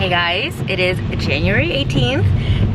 Hey guys, it is January 18th.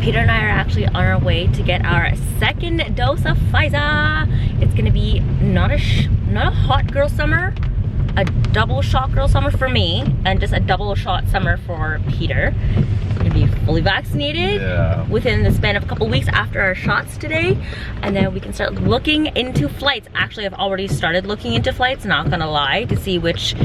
Peter and I are actually on our way to get our second dose of PFIZER. It's gonna be not a hot girl summer, a double shot girl summer for me, and just a double shot summer for Peter. We're gonna be fully vaccinated within the span of a couple weeks after our shots today, and then we can start looking into flights. Actually, I've already started looking into flights, not gonna lie, to see which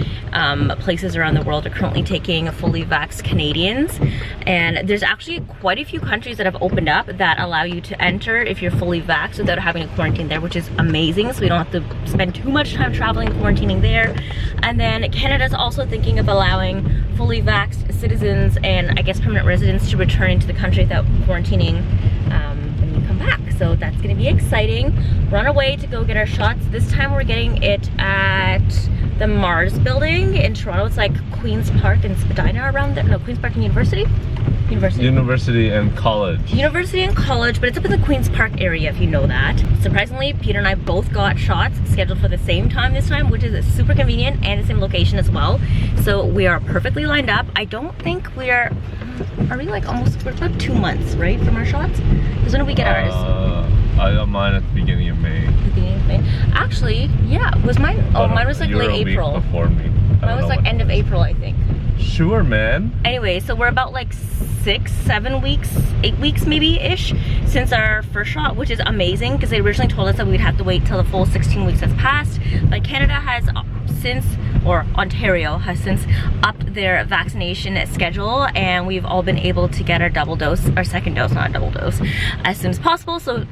places around the world are currently taking fully vaxxed Canadians. And there's actually quite a few countries that have opened up that allow you to enter if you're fully vaxxed without having to quarantine there, which is amazing, so we don't have to spend too much time traveling, quarantining there. And then Canada's also thinking of allowing fully vaxxed citizens and I guess permanent residents to return into the country without quarantining when you come back. So that's gonna be exciting. We're on our way to go get our shots. This time we're getting it at the Mars building in Toronto. It's like Queen's Park and Spadina around there. No, Queen's Park and University and College. University and College, but it's up in the Queen's Park area if you know that. Surprisingly, Peter and I both got shots scheduled for the same time this time, which is super convenient, and the same location as well. So we are perfectly lined up. I don't think we are we like almost, we're about 2 months, right, from our shots? Because when did we get ours? I got mine at the beginning of May. Beginning of May. Actually, yeah, was mine? Oh, mine was like late April. Week before me. Mine was like end of April, I think. Sure, man. Anyway, so we're about like 6, 7 weeks, 8 weeks maybe-ish since our first shot, which is amazing because they originally told us that we'd have to wait till the full 16 weeks has passed. But Canada has since, or Ontario has since upped their vaccination schedule, and we've all been able to get our double dose, our second dose, not a double dose, as soon as possible. So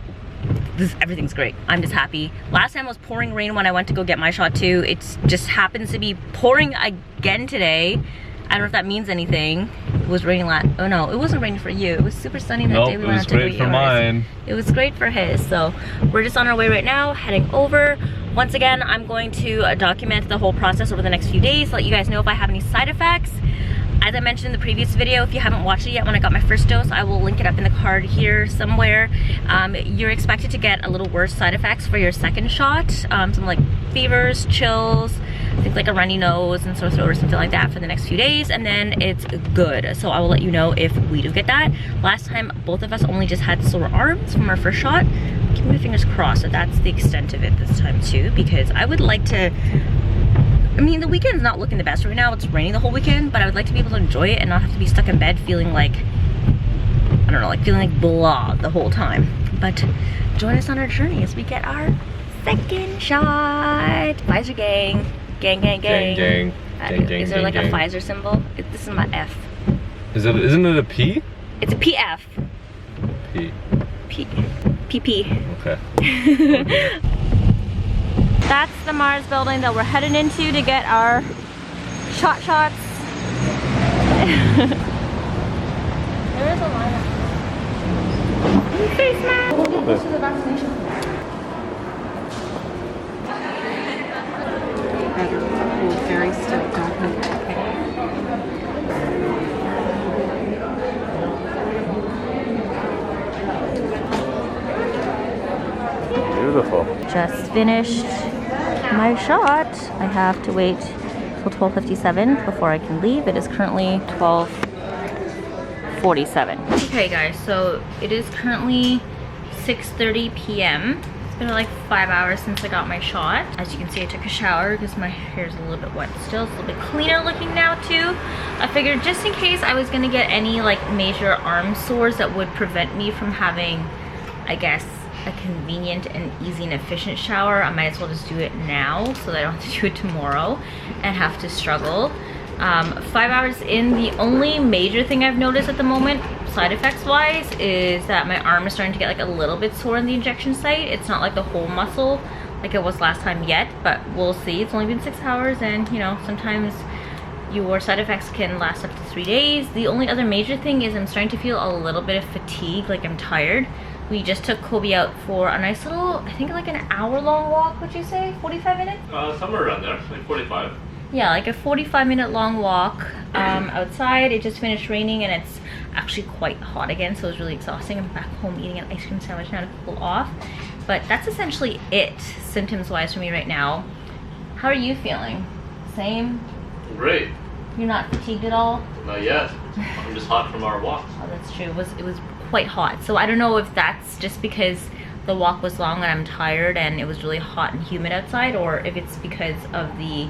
everything's great. I'm just happy. Last time it was pouring rain when I went to go get my shot too. It just happens to be pouring again today. I don't know if that means anything. It was raining oh no, it wasn't raining for you. It was super sunny that day we went out to go get yours. It was great for mine. It was great for his. So we're just on our way right now, heading over. Once again, I'm going to document the whole process over the next few days, let you guys know if I have any side effects. As I mentioned in the previous video, if you haven't watched it yet when I got my first dose, I will link it up in the card here somewhere. You're expected to get a little worse side effects for your second shot. Some like fevers, chills, things like a runny nose and sore throat or something like that for the next few days, and then it's good. So I will let you know if we do get that. Last time, both of us only just had sore arms from our first shot. Keep my fingers crossed that that's the extent of it this time too, because I would like to, I mean, the weekend's not looking the best right now. It's raining the whole weekend, but I would like to be able to enjoy it and not have to be stuck in bed feeling like, I don't know, like feeling like blah the whole time. But join us on our journey as we get our second shot. PFIZER gang. Gang, gang, gang. Gang, gang. Gang, is there like a PFIZER symbol? This is my F. Isn't it a P? It's a PF. P. PP. Okay. That's the Mars building that we're heading into to get our shots. There is a line up. Face mask. We'll get close to the vaccination. Very still dark. Beautiful. Just finished my shot. I have to wait till 12:57 before I can leave. It is currently 12:47. Okay guys, so it is currently 6:30 p.m. It's been like 5 hours since I got my shot. As you can see, I took a shower because my hair is a little bit wet still. It's a little bit cleaner looking now too. I figured just in case I was gonna get any like major arm sores that would prevent me from having, I guess, a convenient and easy and efficient shower, I might as well just do it now so that I don't have to do it tomorrow and have to struggle. 5 hours in, the only major thing I've noticed at the moment, side effects wise, is that my arm is starting to get like a little bit sore in the injection site. It's not like the whole muscle like it was last time yet, but we'll see. It's only been 6 hours, and you know, sometimes your side effects can last up to 3 days. The only other major thing is I'm starting to feel a little bit of fatigue, like I'm tired. We just took Kobe out for a nice little, I think like an hour-long walk, would you say? 45 minutes? Somewhere around there, like 45. Yeah, like a 45-minute long walk outside. It just finished raining and it's actually quite hot again, so it was really exhausting. I'm back home eating an ice cream sandwich now to cool off. But that's essentially it, symptoms-wise, for me right now. How are you feeling? Same? Great. You're not fatigued at all? Not yet. I'm just hot from our walk. Oh, that's true. It was quite hot. So I don't know if that's just because the walk was long and I'm tired and it was really hot and humid outside, or if it's because of the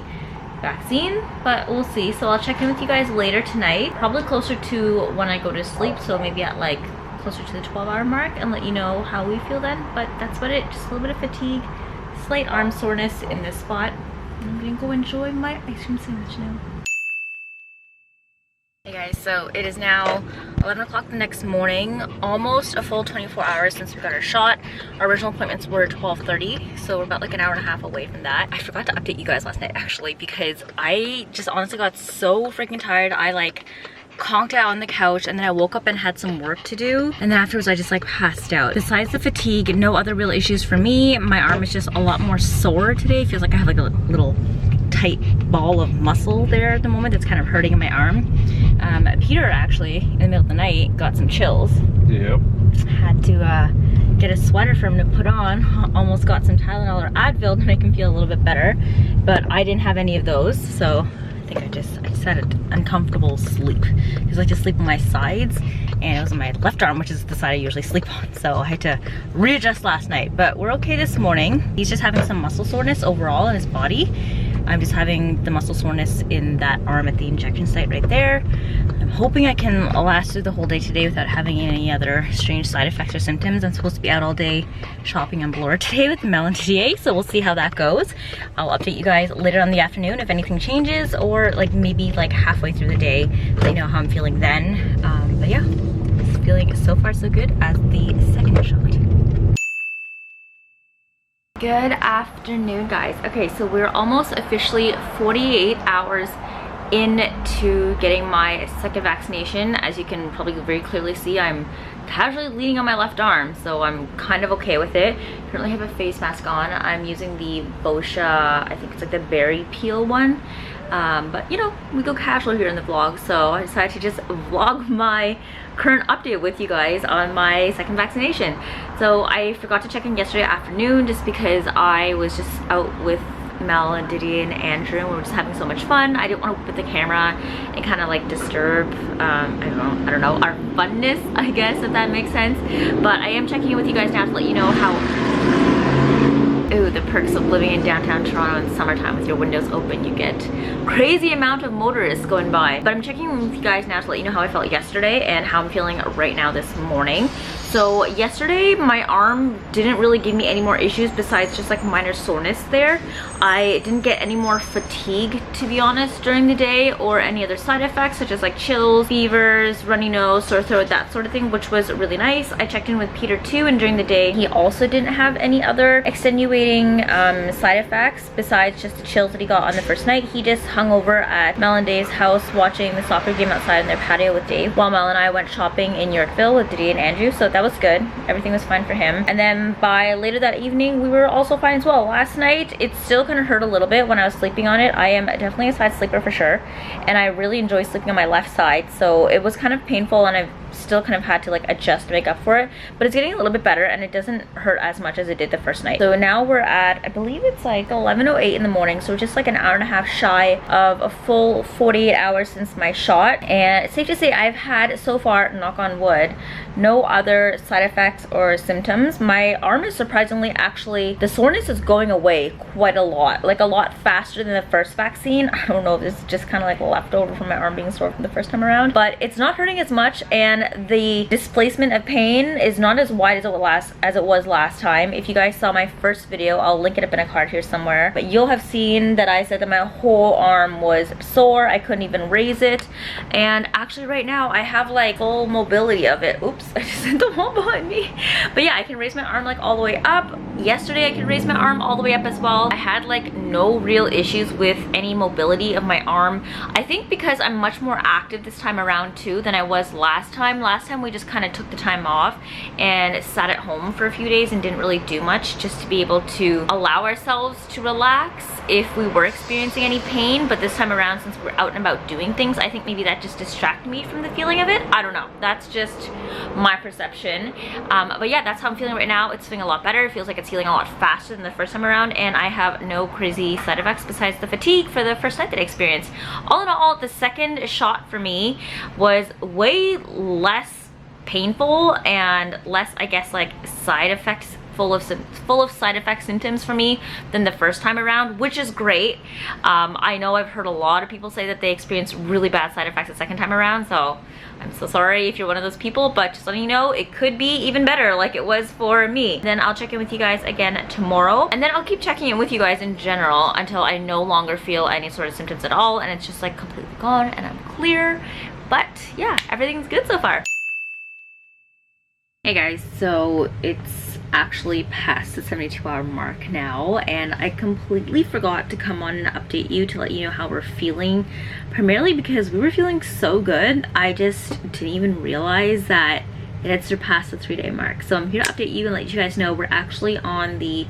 vaccine, but we'll see. So I'll check in with you guys later tonight, probably closer to when I go to sleep, so maybe at like closer to the 12-hour mark, and let you know how we feel then. But that's about it. Just a little bit of fatigue, slight arm soreness in this spot. I'm gonna go enjoy my ice cream sandwich now. Hey guys, so it is now 11 o'clock the next morning, almost a full 24 hours since we got our shot. Our original appointments were 12:30, so we're about like an hour and a half away from that. I forgot to update you guys last night actually, because I just honestly got so freaking tired. I like conked out on the couch, and then I woke up and had some work to do, and then afterwards I just like passed out. Besides the fatigue, no other real issues for me. My arm is just a lot more sore today. It feels like I have like a little tight ball of muscle there at the moment that's kind of hurting in my arm. Peter actually, in the middle of the night, got some chills. Yep. Had to get a sweater for him to put on. Almost got some Tylenol or Advil to make him feel a little bit better, but I didn't have any of those, so I think I just had an uncomfortable sleep, because I like to sleep on my sides, and it was on my left arm, which is the side I usually sleep on, so I had to readjust last night. But we're okay this morning. He's just having some muscle soreness overall in his body. I'm just having the muscle soreness in that arm at the injection site right there. I'm hoping I can last through the whole day today without having any other strange side effects or symptoms. I'm supposed to be out all day shopping on Blora today with Mel and Didier, so we'll see how that goes. I'll update you guys later on the afternoon if anything changes, or like maybe like halfway through the day, let you know how I'm feeling then. But yeah, just feeling so far so good as the second shot. Good afternoon, guys. Okay, so we're almost officially 48 hours into getting my second vaccination. As you can probably very clearly see, I'm casually leaning on my left arm, so I'm kind of okay with it. Currently have a face mask on. I'm using the Boscia, I think it's like the berry peel one. But you know, we go casual here in the vlog, so I decided to just vlog my current update with you guys on my second vaccination. So I forgot to check in yesterday afternoon just because I was just out with Mel and Didier and Andrew, and we were just having so much fun. I didn't want to put the camera and kind of like disturb I don't know, our funness, I guess, if that makes sense. But I am checking in with you guys now to let you know how the perks of living in downtown Toronto in summertime with your windows open. You get crazy amount of motorists going by. But I'm checking in with you guys now to let you know how I felt yesterday and how I'm feeling right now this morning. So yesterday my arm didn't really give me any more issues besides just like minor soreness there. I didn't get any more fatigue, to be honest, during the day, or any other side effects such as like chills, fevers, runny nose, sore throat, that sort of thing, which was really nice. I checked in with Peter too, and during the day he also didn't have any other extenuating side effects besides just the chills that he got on the first night. He just hung over at Mel and Dave's house watching the soccer game outside in their patio with Dave, while Mel and I went shopping in Yorkville with Didier and Andrew, so that was good. Everything was fine for him. And then by later that evening we were also fine as well. Last night it still kind of hurt a little bit when I was sleeping on it. I am definitely a side sleeper for sure, and I really enjoy sleeping on my left side, so it was kind of painful, and I've still kind of had to like adjust to make up for it, but it's getting a little bit better and it doesn't hurt as much as it did the first night. So now we're at, I believe it's like 11:08 in the morning, so just like an hour and a half shy of a full 48 hours since my shot, and it's safe to say I've had so far, knock on wood, no other side effects or symptoms. My arm is surprisingly, actually, the soreness is going away quite a lot, like a lot faster than the first vaccine. I don't know if this is just kind of like leftover from my arm being sore from the first time around, but it's not hurting as much, and the displacement of pain is not as wide as it was last time. If you guys saw my first video, I'll link it up in a card here somewhere, but you'll have seen that I said that my whole arm was sore. I couldn't even raise it, and actually right now I have like full mobility of it. Oops, I just hit the wall behind me. But yeah, I can raise my arm like all the way up. Yesterday I could raise my arm all the way up as well. I had like no real issues with any mobility of my arm. I think because I'm much more active this time around too than I was last time, time. Last time we just kind of took the time off and sat at home for a few days and didn't really do much, just to be able to allow ourselves to relax if we were experiencing any pain. But this time around, since we're out and about doing things, I think maybe that just distracted me from the feeling of it. I don't know, that's just my perception. But yeah, that's how I'm feeling right now. It's feeling a lot better. It feels like it's healing a lot faster than the first time around, and I have no crazy side effects besides the fatigue for the first night that I experienced. All in all, the second shot for me was way less painful and less, I guess, like side effects, full of side effect symptoms for me than the first time around, which is great. I know I've heard a lot of people say that they experienced really bad side effects the second time around, so I'm so sorry if you're one of those people, but just letting you know, it could be even better like it was for me. Then I'll check in with you guys again tomorrow, and then I'll keep checking in with you guys in general until I no longer feel any sort of symptoms at all, and it's just like completely gone and I'm clear. But yeah, everything's good so far. Hey guys, so it's actually past the 72-hour mark now, and I completely forgot to come on and update you to let you know how we're feeling, primarily because we were feeling so good. I just didn't even realize that it had surpassed the 3-day mark. So I'm here to update you and let you guys know we're actually on the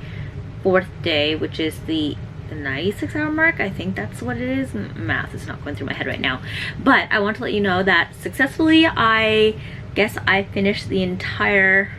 4th day, which is the 96-hour mark. I think that's what it is. Math is not going through my head right now, but I want to let you know that successfully, I guess I finished the entire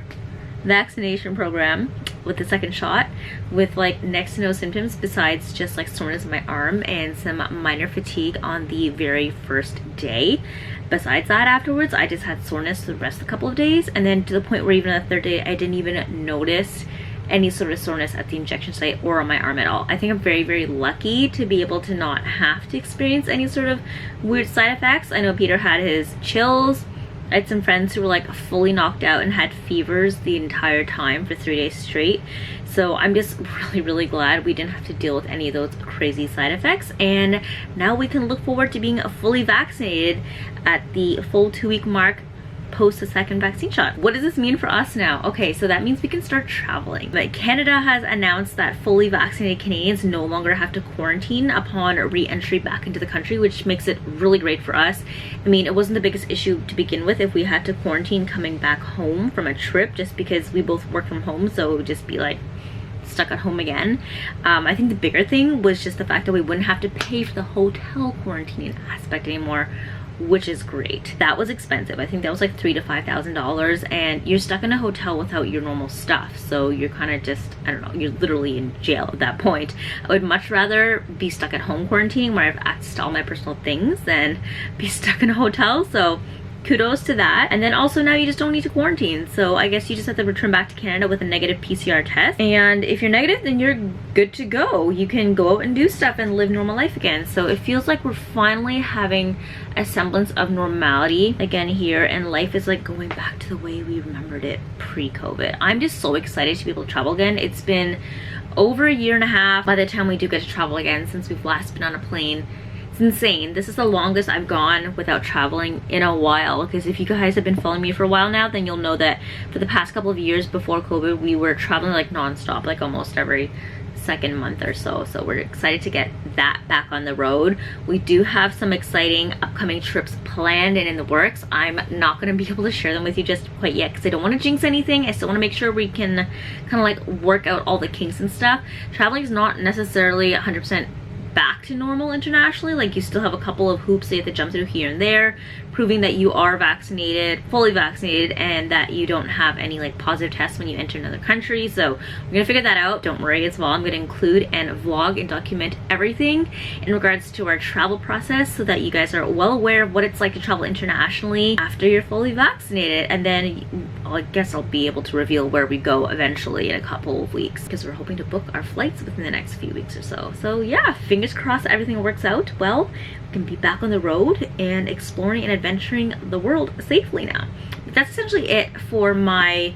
vaccination program with the second shot with like next to no symptoms besides just like soreness in my arm and some minor fatigue on the very first day. Besides that, afterwards I just had soreness the rest of the couple of days, and then to the point where even on the 3rd day I didn't even notice any sort of soreness at the injection site or on my arm at all. I think I'm very, very lucky to be able to not have to experience any sort of weird side effects. I know Peter had his chills. I had some friends who were like fully knocked out and had fevers the entire time for 3 days straight. So I'm just really, really glad we didn't have to deal with any of those crazy side effects. And now we can look forward to being fully vaccinated at the full 2-week mark post the second vaccine shot. What does this mean for us now? Okay, so that means we can start traveling. But Canada has announced that fully vaccinated Canadians no longer have to quarantine upon re-entry back into the country, which makes it really great for us. I mean, it wasn't the biggest issue to begin with if we had to quarantine coming back home from a trip, just because we both work from home, so it would just be like stuck at home again. I think the bigger thing was just the fact that we wouldn't have to pay for the hotel quarantining aspect anymore, which is great. That was expensive. I think that was like $3,000 to $5,000, and you're stuck in a hotel without your normal stuff, so you're kind of just, I don't know, you're literally in jail at that point. I would much rather be stuck at home quarantining where I have access to all my personal things than be stuck in a hotel, so kudos to that. And then also now you just don't need to quarantine, so I guess you just have to return back to Canada with a negative PCR test, and if you're negative, then you're good to go. You can go out and do stuff and live normal life again. So it feels like we're finally having a semblance of normality again here, and life is like going back to the way we remembered it pre-COVID. I'm just so excited to be able to travel again. It's been over a year and a half by the time we do get to travel again since we've last been on a plane. Insane. This is the longest I've gone without traveling in a while, because if you guys have been following me for a while now, then you'll know that for the past couple of years before COVID, we were traveling like non-stop, like almost every second month or so. So we're excited to get that back on the road. We do have some exciting upcoming trips planned and in the works. I'm not going to be able to share them with you just quite yet because I don't want to jinx anything. I still want to make sure we can kind of like work out all the kinks and stuff. Traveling is not necessarily 100% back to normal internationally. Like, you still have a couple of hoops that you have to jump through here and there, proving that you are vaccinated, fully vaccinated, and that you don't have any like positive tests when you enter another country. So we're gonna figure that out. Don't worry as well. I'm gonna include and vlog and document everything in regards to our travel process so that you guys are well aware of what it's like to travel internationally after you're fully vaccinated. And then I guess I'll be able to reveal where we go eventually in a couple of weeks, because we're hoping to book our flights within the next few weeks or so. So yeah, fingers crossed everything works out well. We can be back on the road and exploring and adventuring the world safely now. But that's essentially it for my,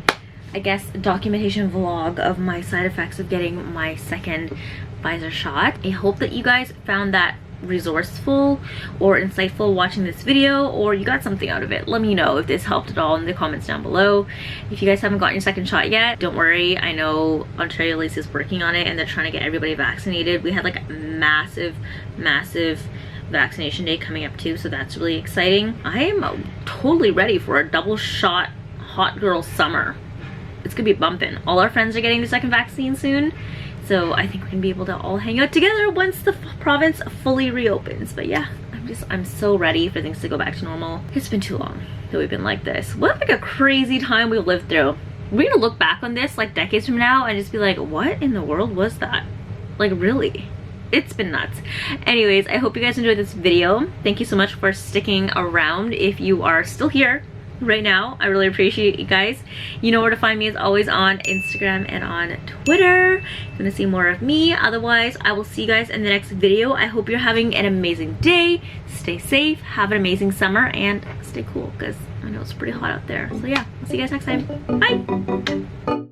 I guess, documentation vlog of my side effects of getting my second Pfizer shot. I hope that you guys found that resourceful or insightful watching this video, or you got something out of it. Let me know if this helped at all in the comments down below. If you guys haven't gotten your second shot yet, don't worry. I know Ontario Lace is working on it and they're trying to get everybody vaccinated. We had like massive post-vaccination day coming up too, so that's really exciting. I am totally ready for a double shot hot girl summer. It's gonna be bumping. All our friends are getting the second vaccine soon, so I think we're gonna be able to all hang out together once the province fully reopens. But yeah, I'm so ready for things to go back to normal. It's been too long that we've been like this. What like a crazy time we've lived through. We're gonna look back on this like decades from now and just be like, what in the world was that? Like, really? It's been nuts. Anyways, I hope you guys enjoyed this video. Thank you so much for sticking around. If you are still here right now, I really appreciate you guys. You know where to find me as always, on Instagram and on Twitter. If you want to see more of me. Otherwise, I will see you guys in the next video. I hope you're having an amazing day. Stay safe, have an amazing summer, and stay cool, because I know it's pretty hot out there. So yeah, I'll see you guys next time. Bye!